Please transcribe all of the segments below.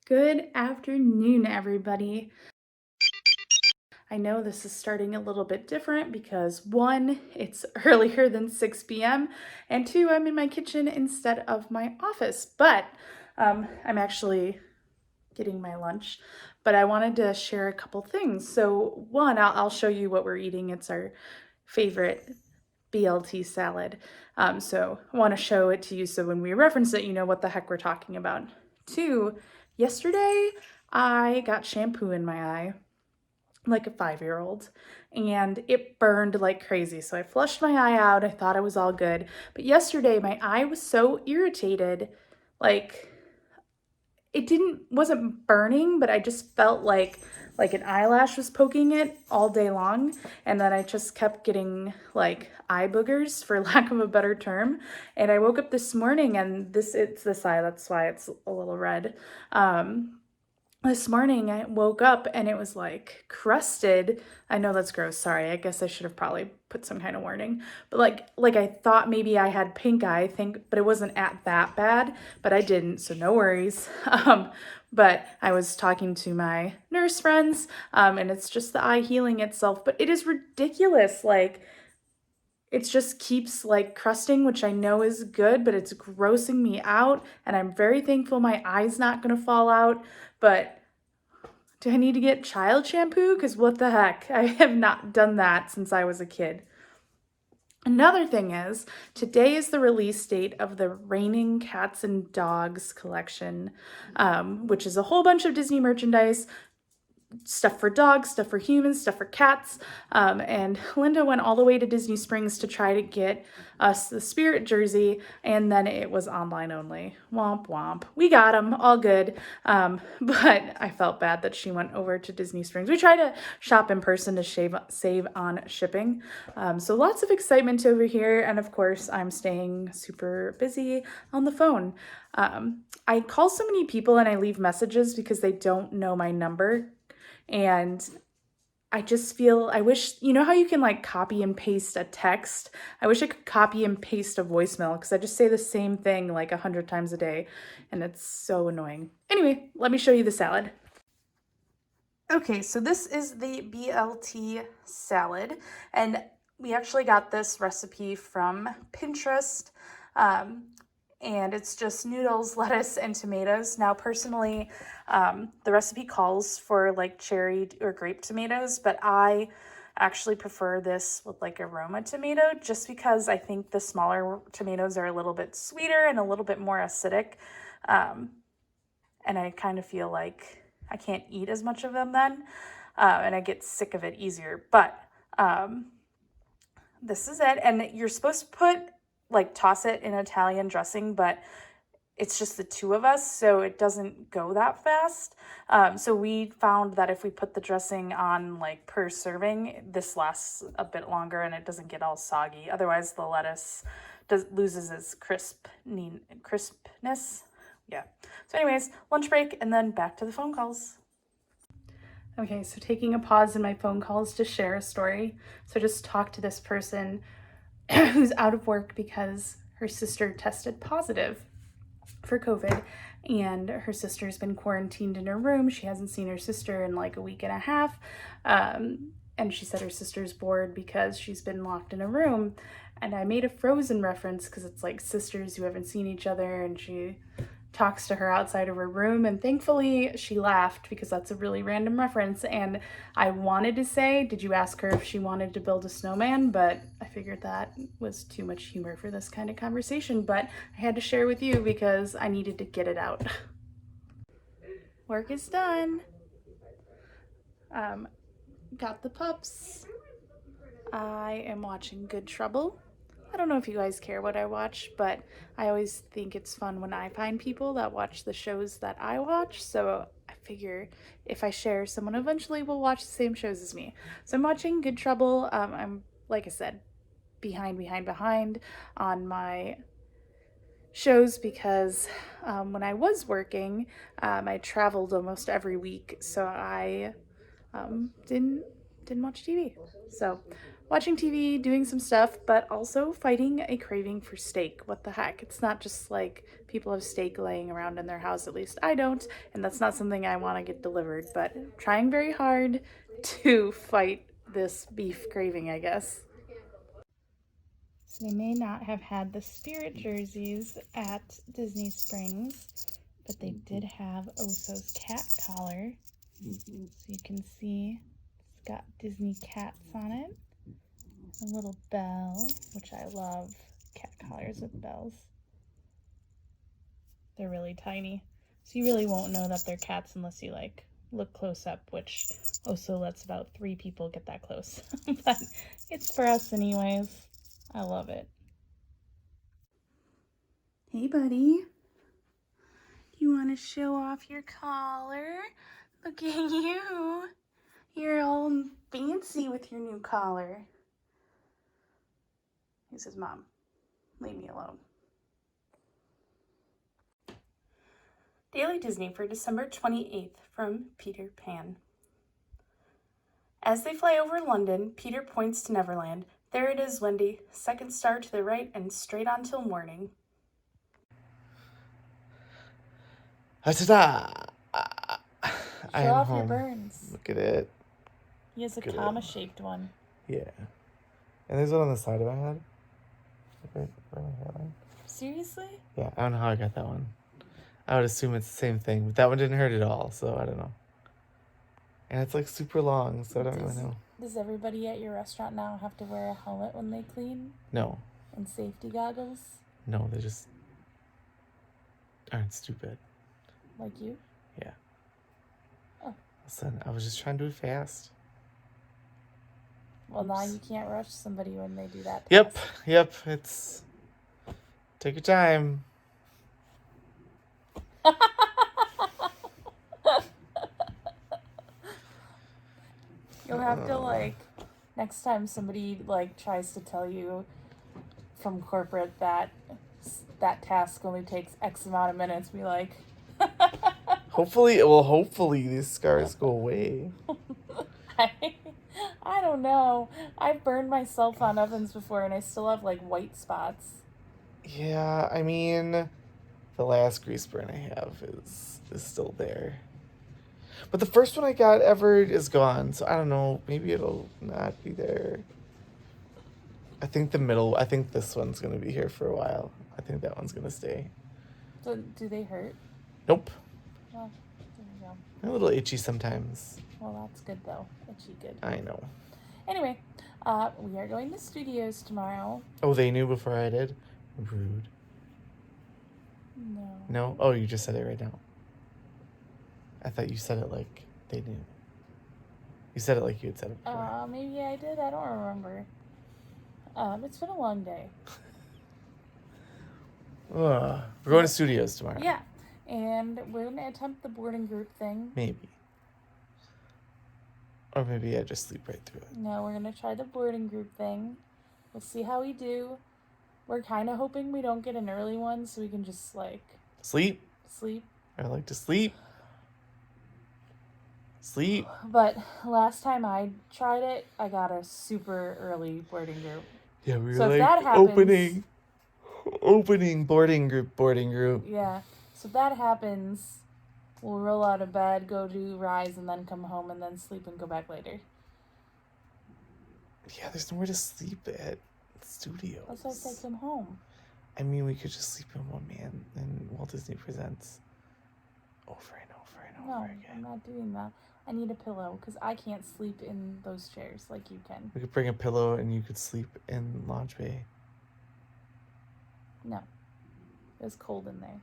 Good afternoon, everybody. I know this is starting a little bit different because one, it's earlier than 6 p.m., and two, I'm in my kitchen instead of my office, but I'm actually getting my lunch. But I wanted to share a couple things. So one, I'll show you what we're eating. It's our favorite BLT salad. So I want to show it to you so when we reference it, you know what the heck we're talking about. Two, yesterday I got shampoo in my eye like a 5-year-old and it burned like crazy. So I flushed my eye out. I thought it was all good. But yesterday my eye was so irritated, like it wasn't burning, but I just felt like an eyelash was poking it all day long, and then I just kept getting like eye boogers, for lack of a better term. And I woke up this morning and it's this eye, that's why it's a little red. This morning I woke up and it was like crusted. I know that's gross. Sorry. I guess I should have probably put some kind of warning. But like I thought maybe I had pink eye, I think, but it wasn't at that bad, but I didn't, so no worries. But I was talking to my nurse friends, and it's just the eye healing itself, but it is ridiculous. Like it just keeps like crusting, which I know is good, but it's grossing me out. And I'm very thankful my eye's not gonna fall out. But do I need to get child shampoo? Because what the heck? I have not done that since I was a kid. Another thing is, today is the release date of the Raining Cats and Dogs collection, which is a whole bunch of Disney merchandise, stuff for dogs, stuff for humans, stuff for cats. And Linda went all the way to Disney Springs to try to get us the Spirit jersey, and then it was online only. Womp womp. We got them, all good. But I felt bad that she went over to Disney Springs. We try to shop in person to save on shipping. So lots of excitement over here, and of course, I'm staying super busy on the phone. I call so many people and I leave messages because they don't know my number. And I just feel, I wish, you know how you can like copy and paste a text? I wish I could copy and paste a voicemail because I just say the same thing like 100 times a day and it's so annoying. Anyway, let me show you the salad. Okay, so this is the BLT salad, and we actually got this recipe from Pinterest. Um, and it's just noodles, lettuce, and tomatoes. Now, personally, the recipe calls for like cherry or grape tomatoes, but I actually prefer this with like a Roma tomato just because I think the smaller tomatoes are a little bit sweeter and a little bit more acidic. Um, and I kind of feel like I can't eat as much of them then, and I get sick of it easier. But this is it, and you're supposed to toss it in Italian dressing, but it's just the two of us, so it doesn't go that fast. So we found that if we put the dressing on like per serving, this lasts a bit longer and it doesn't get all soggy. Otherwise, the lettuce loses its crispness. Yeah. So anyways, lunch break and then back to the phone calls. Okay, so taking a pause in my phone calls to share a story. So just talk to this person who's out of work because her sister tested positive for COVID, and her sister's been quarantined in her room. She hasn't seen her sister in like a week and a half. And she said her sister's bored because she's been locked in a room. And I made a Frozen reference because it's like sisters who haven't seen each other, and she talks to her outside of her room, and thankfully she laughed because that's a really random reference. And I wanted to say, did you ask her if she wanted to build a snowman? But I figured that was too much humor for this kind of conversation, but I had to share with you because I needed to get it out. Work is done. Got the pups. I am watching Good Trouble. I don't know if you guys care what I watch, but I always think it's fun when I find people that watch the shows that I watch. So I figure if I share, someone eventually will watch the same shows as me. So I'm watching Good Trouble. I'm, like I said, behind on my shows because when I was working, I traveled almost every week. So I didn't watch TV. So watching TV, doing some stuff, but also fighting a craving for steak. What the heck? It's not just like people have steak laying around in their house, at least I don't, and that's not something I want to get delivered, but trying very hard to fight this beef craving, I guess. So they may not have had the Spirit jerseys at Disney Springs, but they did have Oso's cat collar. So you can see it's got Disney cats on it. A little bell, which I love cat collars with bells. They're really tiny, so you really won't know that they're cats unless you like look close up, which Oso lets about 3 people get that close. But it's for us anyways. I love it. Hey buddy, do you want to show off your collar? Look at you. You're all fancy with your new collar. He says, Mom, leave me alone. Daily Disney for December 28th from Peter Pan. As they fly over London, Peter points to Neverland. There it is, Wendy. Second star to the right and straight on till morning. Ta-da! Show off your burns. Look at it. He has a comma-shaped one. Yeah. And there's one on the side of my head. Right where my hairline. Seriously? Yeah, I don't know how I got that one. I would assume it's the same thing, but that one didn't hurt at all, so I don't know. And it's like super long, so I don't really know. Does everybody at your restaurant now have to wear a helmet when they clean? No. And safety goggles? No, they just aren't stupid. Like you? Yeah. Oh. Listen, I was just trying to do it fast. Well, now you can't rush somebody when they do that. Yep. It's... Take your time. You'll have to, like, next time somebody, like, tries to tell you from corporate that that task only takes X amount of minutes, be like... Hopefully these scars go away. I don't know. I've burned myself on ovens before and I still have, like, white spots. Yeah, I mean, the last grease burn I have is still there. But the first one I got ever is gone, so I don't know. Maybe it'll not be there. I think this one's going to be here for a while. I think that one's going to stay. So, do they hurt? Nope. Well, there you go. They're a little itchy sometimes. Well, that's good, though. Itchy good. I know. Anyway, we are going to studios tomorrow. Oh, they knew before I did? Rude. No. No? Oh, you just said it right now. I thought you said it like they knew. You said it like you had said it before. Maybe I did. I don't remember. It's been a long day. We're going to studios tomorrow. Yeah. And we're going to attempt the boarding group thing. Maybe. Or maybe I just sleep right through it. No, we're going to try the boarding group thing. We'll see how we do. We're kind of hoping we don't get an early one so we can just, like... Sleep. I like to sleep. But last time I tried it, I got a super early boarding group. Yeah, we were so like if that happens, opening boarding group. Yeah. So if that happens, we'll roll out of bed, go do Rise, and then come home and then sleep and go back later. Yeah, there's nowhere to sleep at studios. That's why I said come home. I mean, we could just sleep in One Man and Walt Disney Presents over and over again. I'm not doing that. I need a pillow because I can't sleep in those chairs like you can. We could bring a pillow and you could sleep in Launch Bay. No. It was cold in there.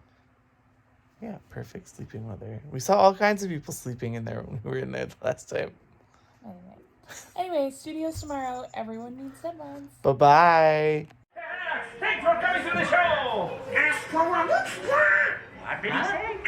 Yeah, perfect sleeping weather. We saw all kinds of people sleeping in there when we were in there the last time. Anyway, studios tomorrow. Everyone needs headlines. Bye-bye. Thanks for coming to the show! What did he say?